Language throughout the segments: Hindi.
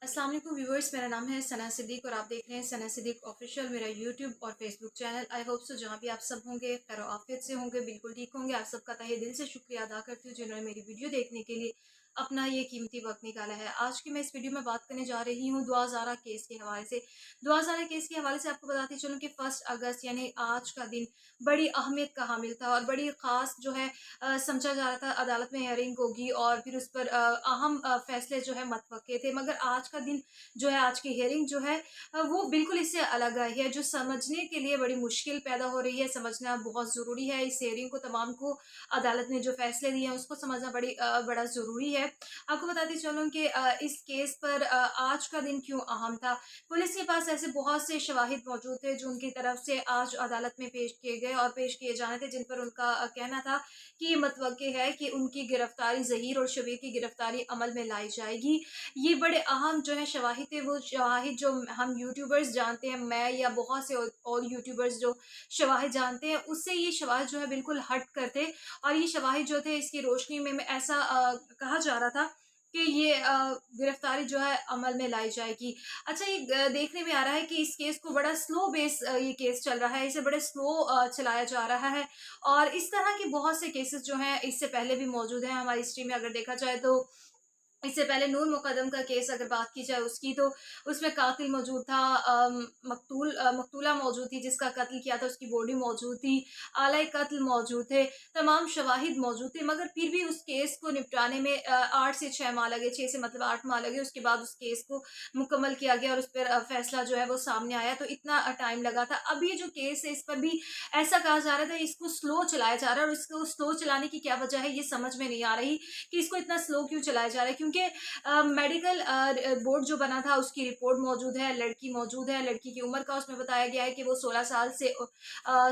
अस्सलाम वालेकुम व्यूवर्स, मेरा नाम है सना सिद्दीक और आप देख रहे हैं सना सिद्दीक ऑफिशियल, मेरा यूट्यूब और Facebook channel. I hope so जहाँ भी आप सब होंगे खैर आफियत से होंगे, बिल्कुल ठीक होंगे। आप सबका तहे दिल से शुक्रिया अदा करती हूँ जिन्होंने मेरी वीडियो देखने के लिए अपना ये कीमती वक्त निकाला है। आज की मैं इस वीडियो में बात करने जा रही हूँ दुआ ज़ारा केस के हवाले से। दुआ ज़ारा केस के हवाले से आपको बताती चलूँ कि 1 अगस्त यानी आज का दिन बड़ी अहमियत का हामिल था और बड़ी ख़ास जो है समझा जा रहा था अदालत में हेयरिंग होगी और फिर उस पर अहम फैसले जो है मतवक्के थे। मगर आज का दिन जो है, आज की हियरिंग जो है वो बिल्कुल इससे अलग आई है, जो समझने के लिए बड़ी मुश्किल पैदा हो रही है। समझना बहुत ज़रूरी है इस हियरिंग को, तमाम को अदालत ने जो फैसले दिए हैं उसको समझना बड़ा ज़रूरी है। आपको बताती चलूँ कि इस केस पर आज का दिन क्यों अहम था। पुलिस के पास ऐसे बहुत से शवाहिद मौजूद थे जो उनकी तरफ से आज अदालत में पेश किए गए और पेश किए जाने थे, जिन पर उनका कहना था कि ये मतवक्के है कि उनकी गिरफ्तारी, ज़हीर और शबीर की गिरफ्तारी अमल में लाई जाएगी। ये बड़े अहम जो है शवाहिद थे, वो शवाहिद जो हम यूट्यूबर्स जानते हैं, मैं या बहुत से और यूट्यूबर्स जो शवाहिद जानते हैं, उससे ये शवाहिद जो है बिल्कुल हट कर थे। और ये शवाहिद जो थे इसकी रोशनी में ऐसा कहा जा रहा था कि ये गिरफ्तारी जो है अमल में लाई जाएगी। अच्छा, ये देखने में आ रहा है कि इस केस को बड़ा स्लो बेस ये केस चल रहा है, इसे बड़े स्लो चलाया जा रहा है। और इस तरह के बहुत से केसेस जो हैं इससे पहले भी मौजूद हैं हमारी हिस्ट्री में। अगर देखा जाए तो इससे पहले नूर मुकद्दम का केस अगर बात की जाए उसकी, तो उसमें कातिल मौजूद था, मकतूला मौजूद थी जिसका कत्ल किया था, उसकी बॉडी मौजूद थी, आला कत्ल मौजूद थे, तमाम शवाहिद मौजूद थे। मगर फिर भी उस केस को निपटाने में 8 से 6 माह लगे, 6 से मतलब 8 माह लगे। उसके बाद उस केस को मुकम्मल किया गया और उस पर फैसला जो है वो सामने आया, तो इतना टाइम लगा था। अब ये जो केस है इस पर भी ऐसा कहा जा रहा था इसको स्लो चलाया जा रहा है, और इसको स्लो चलाने की क्या वजह है ये समझ में नहीं आ रही कि इसको इतना स्लो क्यों चलाया जा रहा है। क्योंकि मेडिकल बोर्ड जो बना था उसकी रिपोर्ट मौजूद है, लड़की मौजूद है, लड़की की उम्र का उसमें बताया गया है कि वो 16 साल से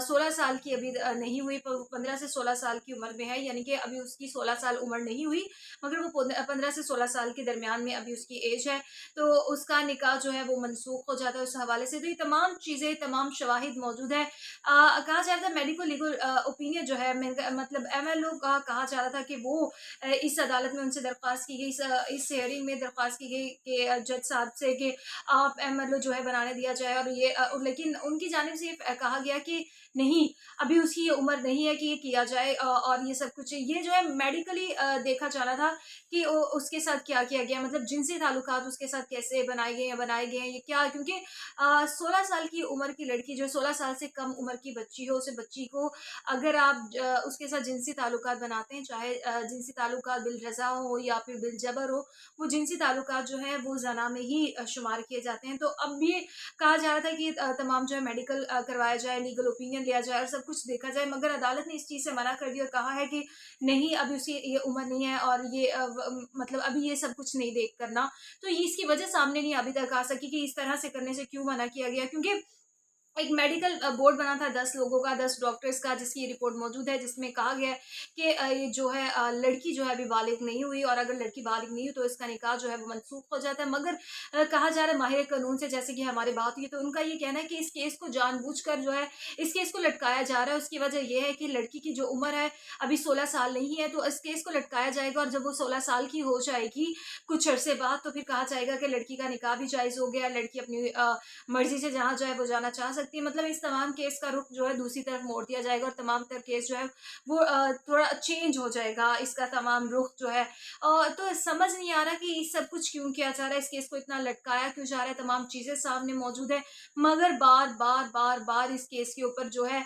16 साल की अभी नहीं हुई, 15 से 16 साल की उम्र में है, यानी कि अभी उसकी 16 साल उम्र नहीं हुई, मगर वो 15 से 16 साल के दरमियान में अभी उसकी एज है। तो उसका निकाह जो है वो मनसूख हो जाता है उस हवाले से। तो ये तमाम चीज़ें, तमाम शवाहिद मौजूद है। कहा जा रहा था मेडिको लीगल ओपिनियन जो है, मतलब एमएलओ का कहा जा रहा था कि वो इस अदालत में उनसे दरख्वास्त की गई, इस हियरिंग में दरख्वास्त की गई कि जज साहब से कि आप एमएलओ जो है बनाने दिया जाए। और ये लेकिन उनकी जानिब से ये कहा गया कि नहीं, अभी उसकी ये उम्र नहीं है कि ये किया जाए। और ये सब कुछ ये जो है मेडिकली देखा जाना था कि उसके साथ क्या किया गया, मतलब जिनसी ताल्लुकात उसके साथ कैसे बनाए गए हैं ये क्या। क्योंकि 16 साल की उम्र की लड़की जो 16 साल से कम उम्र की बच्ची हो, उसे बच्ची को अगर आप उसके साथ जिनसी ताल्लुकात बनाते हैं, चाहे जिनसी ताल्लुकात बिल-रज़ा हो या फिर बिल-जबर हो, वो जिनसी ताल्लुकात जो हैं वो ज़ना में ही शुमार किए जाते हैं। तो अब ये कहा जा रहा था कि तमाम जो है मेडिकल करवाया जाए, लीगल ओपिनियन लिया जाए और सब कुछ देखा जाए, मगर अदालत ने इस चीज़ से मना कर दिया और कहा है कि नहीं, अभी उसकी ये उम्र नहीं है और ये मतलब अभी ये सब कुछ नहीं देख करना। तो ये इसकी वजह सामने नहीं अभी तक आ सकी कि इस तरह से करने से क्यों मना किया गया। क्योंकि एक मेडिकल बोर्ड बना था 10 लोगों का, 10 डॉक्टर्स का, जिसकी रिपोर्ट मौजूद है, जिसमें कहा गया है कि ये जो है लड़की जो है अभी बालिग नहीं हुई और अगर लड़की बालिग नहीं हुई तो इसका निकाह जो है वो मनसूख हो जाता है। मगर कहा जा रहा है माहिर कानून से, जैसे कि हमारी बात हुई, तो उनका ये कहना है कि इस केस को जानबूझकर जो है इस केस को लटकाया जा रहा है। उसकी वजह ये है कि लड़की की जो उम्र है अभी 16 साल नहीं है, तो इस केस को लटकाया जाएगा और जब वो 16 साल की हो जाएगी कुछ अरसे बाद, तो फिर कहा जाएगा कि लड़की का निकाह भी जायज़ हो गया, लड़की अपनी मर्ज़ी से जहाँ चाहे वो जाना चाह सकती है। मतलब इस तमाम केस का रुख जो है दूसरी तरफ मोड़ दिया जाएगा और तमाम तर केस जो है वो थोड़ा चेंज हो जाएगा, इसका तमाम रुख जो है। तो समझ नहीं आ रहा कि ये सब कुछ क्यों किया जा रहा है, इस केस को इतना लटकाया क्यों जा रहा है, तमाम चीज़ें सामने मौजूद है, मगर बार-बार इस केस के ऊपर जो है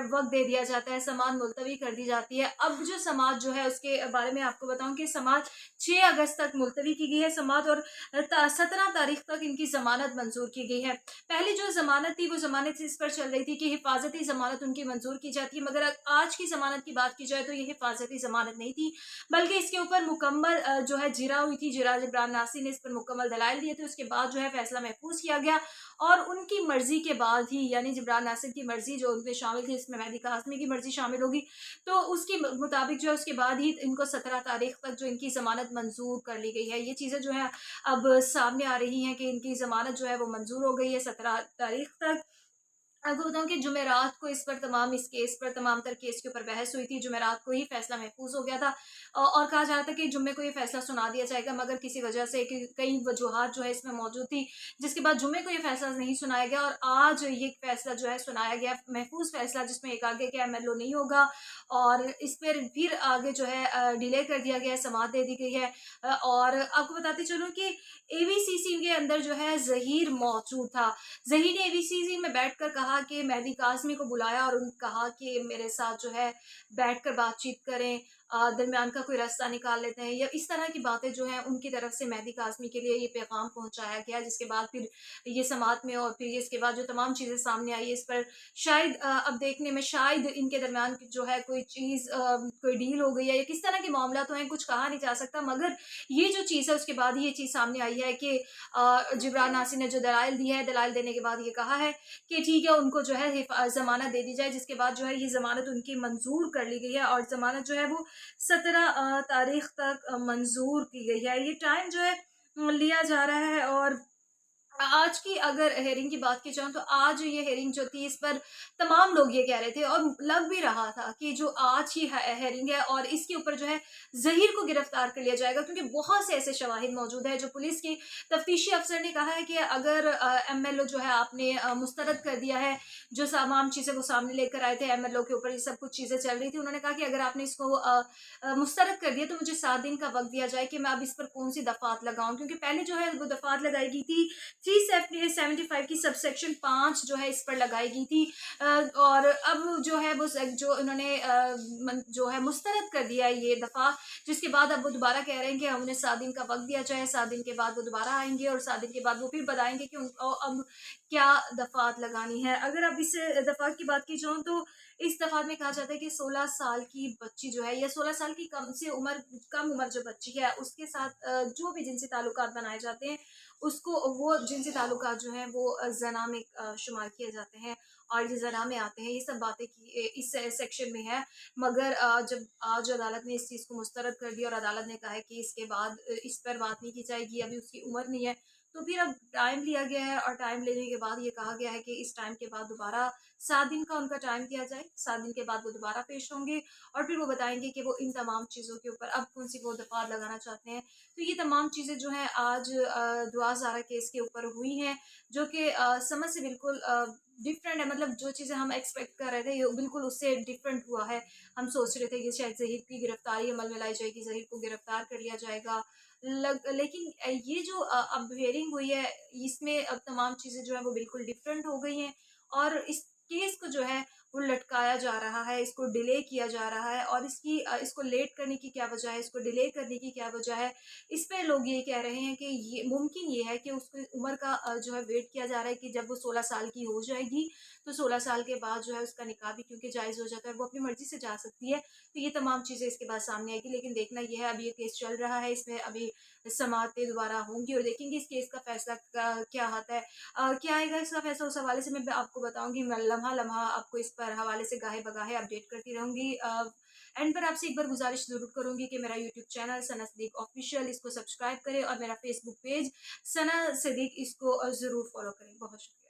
वक़्त दे दिया जाता है, समाअत मुलतवी कर दी जाती है। अब जो समाअत जो है उसके बारे में आपको बताऊँ कि समाअत 6 अगस्त तक मुलतवी की गई है समाअत, और 17 तारीख तक इनकी ज़मानत मंज़ूर की गई है। पहले जो ज़मानत थी वो ज़मानत इस पर चल रही थी कि हिफाज़ती ज़मानत उनकी मंज़ूर की जाती है, मगर आज की ज़मानत की बात की जाए तो ये हिफाज़ती ज़मानत नहीं थी, बल्कि इसके ऊपर मुकम्मल जो है जिरा हुई थी। जिरा जिब्रान नासी ने इस पर मुकम्मल दलाइल दिए थे, उसके बाद जो है फ़ैसला महफूज़ किया गया और उनकी मर्ज़ी के बाद ही, यानी जिब्रान नासिर की मर्ज़ी जो उनमें शामिल थी, इसमें मेहदी काज़मी की मर्ज़ी शामिल होगी, तो उसके मुताबिक जो है उसके बाद ही इनको 17 तारीख तक जो इनकी ज़मानत मंज़ूर कर ली गई है। ये चीज़ें जो है अब सामने आ रही हैं कि इनकी ज़मानत जो है वो मंज़ूर हो गई है 17 तारीख तक। आपको बताऊँ कि जुमेरात को इस पर तमाम इस केस पर तमाम तर केस के ऊपर बहस हुई थी। जुमेरात को ही फैसला महफूज़ हो गया था और कहा जा रहा था कि जुम्मे को ये फैसला सुना दिया जाएगा, मगर किसी वजह से कि कई वजूहात जो है इसमें मौजूद थी, जिसके बाद जुम्मे को ये फैसला नहीं सुनाया गया और आज ये फैसला जो है सुनाया गया, महफूज़ फैसला, जिसमें एक आगे क्या एमएलओ नहीं होगा और इस पर फिर आगे जो है डिले कर दिया गया है, समाअत दे दी गई है। और आपको बताते चलूँ कि एवीसीसी के अंदर जो है ज़हीर मौजूद था। ज़हीर ने एवीसीसी में बैठकर कहा कि मेहदी काज़मी को बुलाया और कहा कि मेरे साथ जो है बैठकर बातचीत करें, दरमियान का कोई रास्ता निकाल लेते हैं, या इस तरह की बातें जो हैं उनकी तरफ से मेहदी काज़मी के लिए ये पैगाम पहुंचाया गया, जिसके बाद फिर ये समाअत में और फिर इसके बाद जो तमाम चीज़ें सामने आई इस पर शायद अब देखने में शायद इनके दरमियान जो है कोई चीज़ कोई डील हो गई है या किस तरह के मामला तो हैं, कुछ कहा नहीं जा सकता, मगर ये जो चीज़ है उसके बाद ही ये चीज़ सामने आई है कि जिब्रान नासिर ने जो दलाइल दी है, दलाइल देने के बाद ये कहा है कि ठीक है उनको जो है ज़मानत दे दी जाए, जिसके बाद जो है ये ज़मानत उनकी मंजूर कर ली गई है और ज़मानत जो है वो 17 तारीख तक मंजूर की गई है। ये टाइम जो है लिया जा रहा है और आज की अगर हेयरिंग की बात की जाए तो आज ये हेयरिंग जो थी इस पर तमाम लोग ये कह रहे थे और लग भी रहा था कि जो आज ही हेयरिंग है और इसके ऊपर जो है ज़हीर को गिरफ्तार कर लिया जाएगा, क्योंकि बहुत से ऐसे शवाहिद मौजूद है। जो पुलिस की तफ्तीशी अफसर ने कहा है कि अगर एमएलओ जो है आपने मुस्तरद कर दिया है, जो तमाम चीज़ें वो सामने लेकर आए थे एमएलओ के ऊपर, ये सब कुछ चीज़ें चल रही थी, उन्होंने कहा कि अगर आपने इसको मुस्तरद कर दिया तो मुझे 7 दिन का वक्त दिया जाए कि मैं अब इस पर कौन सी दफात लगाऊं, क्योंकि पहले जो है वो दफात लगाई गई थी 375 की सबसेक्शन 5 जो है इस पर लगाई गई थी और अब जो है वो जो इन्होंने जो है मुस्तरद कर दिया है ये दफ़ा, जिसके बाद अब वो दोबारा कह रहे हैं कि उन्हें 7 दिन का वक्त दिया जाए, 7 दिन के बाद वो दोबारा आएंगे और 7 दिन के बाद वो फिर बताएंगे कि उनको अब क्या दफ़ात लगानी है। अगर अब इस दफ़ात की बात की जाऊँ तो इस दफ़ात में कहा जाता है कि 16 साल की बच्ची जो है या 16 साल की कम उम्र जो बच्ची है उसके साथ जो भी जिनसी ताल्लुकात बनाए जाते हैं उसको वो जिनसी ताल्लुकात जो हैं वो ज़ना में शुमार किए जाते हैं और ये ज़ना में आते हैं। ये सब बातें की इस सेक्शन में है, मगर जब आज अदालत ने इस चीज़ को मुस्तरद कर दिया और अदालत ने कहा है कि इसके बाद इस पर बात नहीं की जाएगी, अभी उसकी उम्र नहीं है, तो फिर अब टाइम लिया गया है और टाइम लेने के बाद ये कहा गया है कि इस टाइम के बाद दोबारा 7 दिन का उनका टाइम दिया जाए, 7 दिन के बाद वो दोबारा पेश होंगे और फिर वो बताएंगे कि वो इन तमाम चीज़ों के ऊपर अब कौन सी वो दफ़ात लगाना चाहते हैं। तो ये तमाम चीज़ें जो हैं आज दुआ ज़ारा केस के ऊपर हुई हैं, जो कि समझ से बिल्कुल डिफरेंट है, मतलब जो चीज़ें हम एक्सपेक्ट कर रहे थे ये बिल्कुल उससे डिफरेंट हुआ है। हम सोच रहे थे कि शायद ज़हीर की गिरफ्तारी अमल में लाई जाएगी, ज़हीर को गिरफ्तार कर लिया जाएगा, लेकिन ये जो अब हेयरिंग हुई है इसमें अब तमाम चीज़ें जो है वो बिल्कुल डिफरेंट हो गई हैं और इस केस को जो है वो लटकाया जा रहा है, इसको डिले किया जा रहा है और इसको लेट करने की क्या वजह है, इसको डिले करने की क्या वजह है, इस पे लोग ये कह रहे हैं कि ये मुमकिन ये है कि उसकी उम्र का जो है वेट किया जा रहा है कि जब वो 16 साल की हो जाएगी तो 16 साल के बाद जो है उसका निकाह भी क्योंकि जायज़ हो जाता है, वो अपनी मर्जी से जा सकती है। तो ये तमाम चीज़ें इसके बाद सामने आएगी, लेकिन देखना ये है, अभी ये केस चल रहा है, इसमें अभी समाअतें दोबारा होंगी और देखेंगे इस केस का फैसला क्या आता है। क्या आएगा इसका फैसला, उस हवाले से मैं आपको बताऊंगी, मैं लम्हा लम्हा आपको इस पर हवाले से गाहे बगाहे अपडेट करती रहूंगी। एंड पर आपसे एक बार गुजारिश जरूर करूंगी कि मेरा यूट्यूब चैनल सना सदीक ऑफिशियल इसको सब्सक्राइब करें और मेरा फेसबुक पेज सना सदीक इसको ज़रूर फॉलो करें। बहुत शुक्रिया।